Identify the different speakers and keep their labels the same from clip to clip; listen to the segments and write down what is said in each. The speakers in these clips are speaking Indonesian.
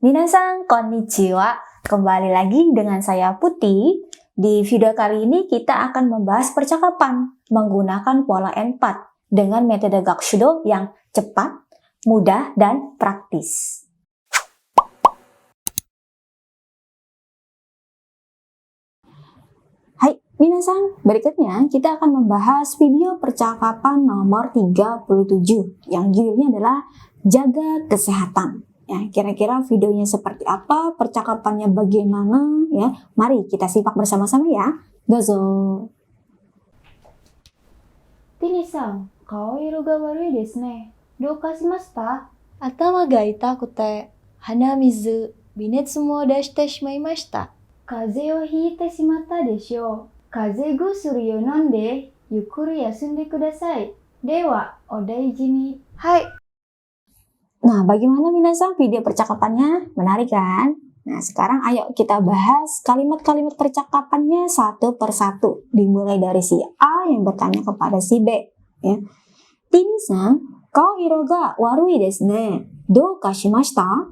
Speaker 1: Minasan konnichiwa, kembali lagi dengan saya Putih. Di video kali ini kita akan membahas percakapan menggunakan pola N4 dengan metode Gakushudo yang cepat, mudah, dan praktis. Hai minasan, berikutnya kita akan membahas video percakapan nomor 37 yang judulnya adalah Jaga Kesehatan. Ya, kira-kira videonya seperti apa, percakapannya bagaimana, ya. Mari kita simak bersama-sama ya. Dozo.
Speaker 2: ティニさん、顔色が悪いですね。どうかしました？頭が痛くて、鼻水、微熱も出してしまいました。風邪をひいてしまったでしょう。風邪薬を飲んで、ゆっくり休んでください。では、お大事に。はい。
Speaker 1: Nah, bagaimana minasan video percakapannya? Menarik kan? Nah, sekarang ayo kita bahas kalimat-kalimat percakapannya satu persatu. Dimulai dari si A yang bertanya kepada si B. Ya. Tini-san, kao iro ga warui desu ne. Dou ka shimashita?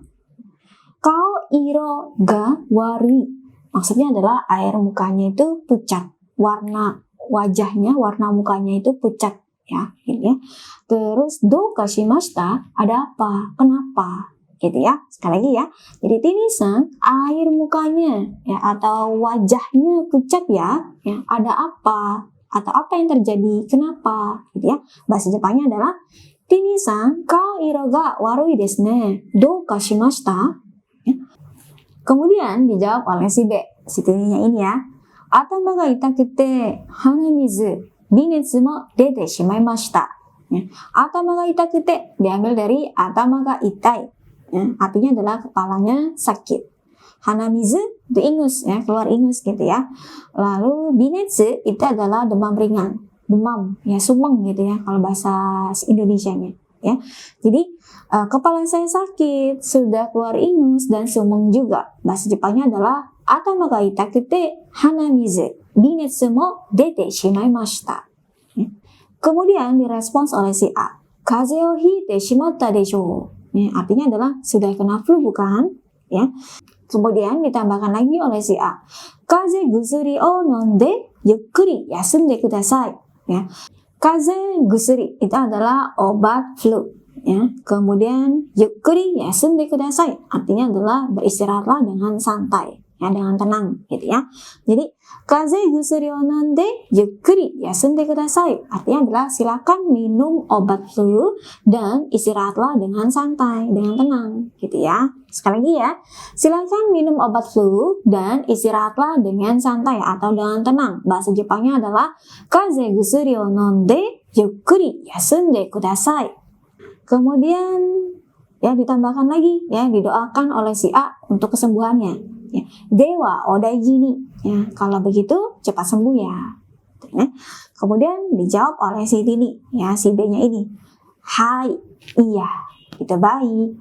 Speaker 1: Kao iro ga warui. Maksudnya adalah air mukanya itu pucat. Warna wajahnya, warna mukanya itu pucat. Ya, gitu ya. Terus do kashimashita, ada apa? Kenapa? Gitu ya. Sekali lagi ya. Jadi Tini-san, air mukanya ya atau wajahnya pucat ya. Ya, ada apa? Atau apa yang terjadi? Kenapa? Gitu ya. Bahasa Jepangnya adalah Tini-san, kao iro ga warui desu ne. Do kashimashita? Ya. Kemudian dijawab oleh si B, si Tini-nya ini ya. Atama ga itakute hanamizu 微熱も出てしまいました。頭が痛くて diambil dari atama ga itai. Artinya adalah kepalanya sakit. Hanamizu itu ingus, ya, keluar ingus gitu ya. Lalu binetsu itu adalah demam ringan, demam, ya sumeng gitu ya kalau bahasa Indonesianya. Ya, jadi kepala saya sakit, sudah keluar ingus dan sumeng juga. Bahasa Jepangnya adalah atama ga itakute hanamizu. Binetsu mo dete shimaimashita. Kemudian direspons oleh si A. Kaze o hiite shimatta desho. Artinya adalah sudah kena flu bukan? Ya. Kemudian ditambahkan lagi oleh si A. Kaze gusuri o nonde yukkuri yasumde kudasai. Ya. Kaze gusuri itu adalah obat flu. Ya. Kemudian yukkuri yasumde kudasai. Artinya adalah beristirahatlah dengan santai. Ya, dengan tenang gitu ya. Jadi kaze gusuri o nonde yukkuri yasumde kudasai. Artinya adalah silakan minum obat flu dan istirahatlah dengan santai, dengan tenang gitu ya. Sekali lagi ya. Silakan minum obat flu dan istirahatlah dengan santai atau dengan tenang. Bahasa Jepangnya adalah kaze gusuri o nonde yukkuri yasumde kudasai. Kemudian ya ditambahkan lagi ya, didoakan oleh si A untuk kesembuhannya. Ya. Dewa odaiji ni. Ya, kalau begitu cepat sembuh ya. Ya. Kemudian dijawab oleh si Tini, ya si B-nya ini. Hai, iya, itu baik.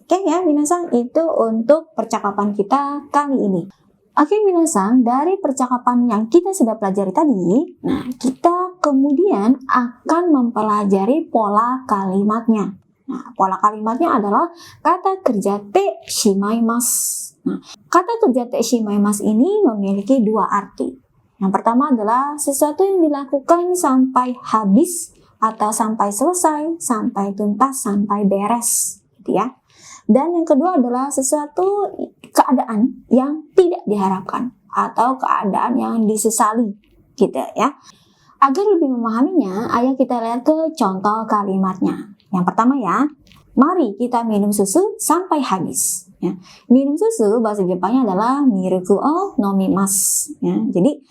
Speaker 1: Oke ya, minasan, itu untuk percakapan kita kali ini. Oke minasan, dari percakapan yang kita sudah pelajari tadi, nah kita kemudian akan mempelajari pola kalimatnya. Nah, pola kalimatnya adalah kata kerja te shimaimasu. Nah, kata kerja te shimaimasu ini memiliki dua arti. Yang pertama adalah sesuatu yang dilakukan sampai habis atau sampai selesai, sampai tuntas, sampai beres, gitu ya. Dan yang kedua adalah sesuatu keadaan yang tidak diharapkan atau keadaan yang disesali, gitu ya. Agar lebih memahaminya, ayo kita lihat ke contoh kalimatnya. Yang pertama ya, mari kita minum susu sampai habis. Ya. Minum susu bahasa Jepangnya adalah miruku o nomimasu. Ya. Jadi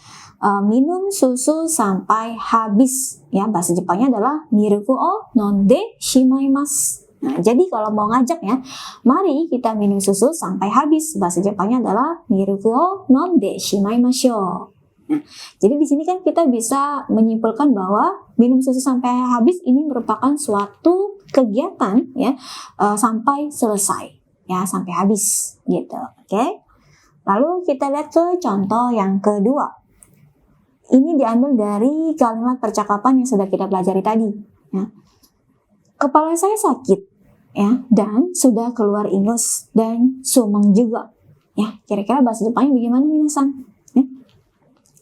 Speaker 1: minum susu sampai habis. Ya, bahasa Jepangnya adalah miruku o nonde shimaimasu. Nah, jadi kalau mau ngajak ya, mari kita minum susu sampai habis. Bahasa Jepangnya adalah miruku o nonde shimaimasho. Nah, jadi di sini kan kita bisa menyimpulkan bahwa minum susu sampai habis ini merupakan suatu kegiatan ya sampai selesai, ya sampai habis gitu. Oke. Lalu kita lihat ke contoh yang kedua. Ini diambil dari kalimat percakapan yang sudah kita pelajari tadi. Ya. Kepala saya sakit, ya, dan sudah keluar ingus dan sumeng juga. Ya, kira-kira bahasa Jepangnya bagaimana minasan? Ya.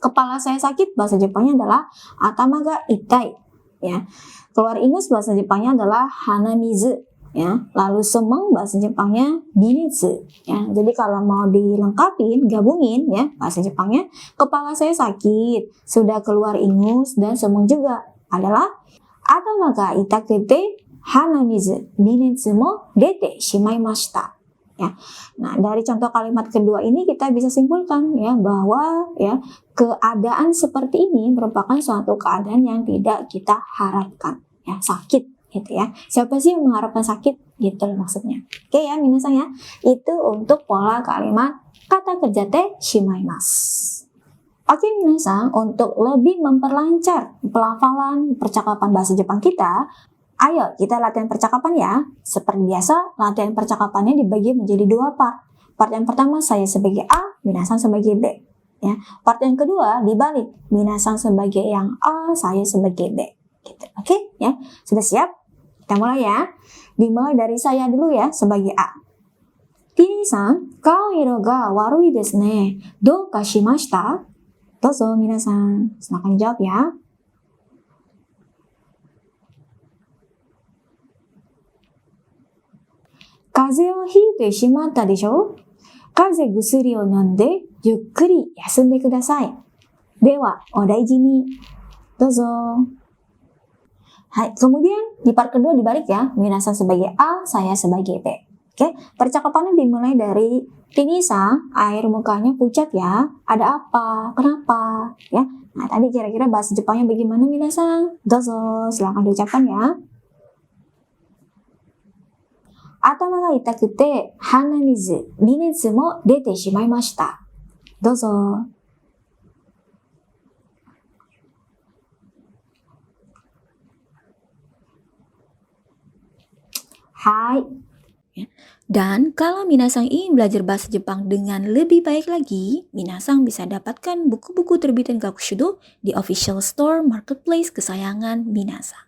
Speaker 1: Kepala saya sakit, bahasa Jepangnya adalah atama ga itai. Ya. Keluar ingus, bahasa Jepangnya adalah hanamizu. Ya. Lalu sumeng, bahasa Jepangnya binetsu. Ya. Jadi kalau mau dilengkapin, gabungin ya, bahasa Jepangnya kepala saya sakit, sudah keluar ingus dan sumeng juga adalah atama ga itakute hanamizu binetsu mo dete shimaimashita. Ya. Nah, dari contoh kalimat kedua ini kita bisa simpulkan ya bahwa ya keadaan seperti ini merupakan suatu keadaan yang tidak kita harapkan, ya, sakit gitu ya. Siapa sih yang mengharapkan sakit gitu loh maksudnya. Oke ya, minasan ya. Itu untuk pola kalimat kata kerja te shimaimasu. Oke minasan, untuk lebih memperlancar pelafalan percakapan bahasa Jepang kita, ayo kita latihan percakapan ya. Seperti biasa, latihan percakapannya dibagi menjadi 2 part. Part yang pertama saya sebagai A, minasan sebagai B. Ya. Part yang kedua dibalik, minasan sebagai yang A, saya sebagai B. Gitu. Oke ya, sudah siap? Kita mulai ya. Dimulai dari saya dulu ya sebagai A. Tini-san, kao iro ga warui desu ne. Dou ka shimashita? Dozo minasan. Silakan jawab ya. Kaze o hiite shimatta desho? Kaze gusuri o nonde yukkuri yasunde kudasai. Dewa, o daiji ni. Dozo. Hai, kemudian di part kedua dibalik ya. Minasan sebagai A, saya sebagai B. Oke, percakapannya dimulai dari Tini-san, air mukanya pucat ya. Ada apa? Kenapa? Ya. Nah, tadi kira-kira bahasa Jepangnya bagaimana minasan? Dozo, silahkan diucapkan ya. Atama ga itakute hanamizu, binetsu mo dete shimaimashita. Dozo. Hai. Dan kalau minasang ingin belajar bahasa Jepang dengan lebih baik lagi, minasang bisa dapatkan buku-buku terbitan Gakushudo di official store marketplace kesayangan minasang.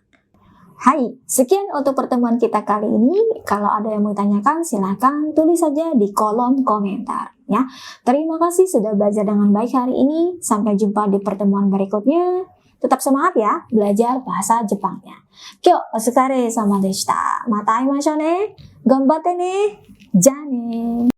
Speaker 1: Hai, sekian untuk pertemuan kita kali ini. Kalau ada yang mau ditanyakan, silakan tulis saja di kolom komentar. Ya, terima kasih sudah belajar dengan baik hari ini. Sampai jumpa di pertemuan berikutnya. Tetap semangat ya, belajar bahasa Jepangnya. Kyo, otsukare sama deshita. Mata aimashou ne. Ganbatte ne. Ja ne.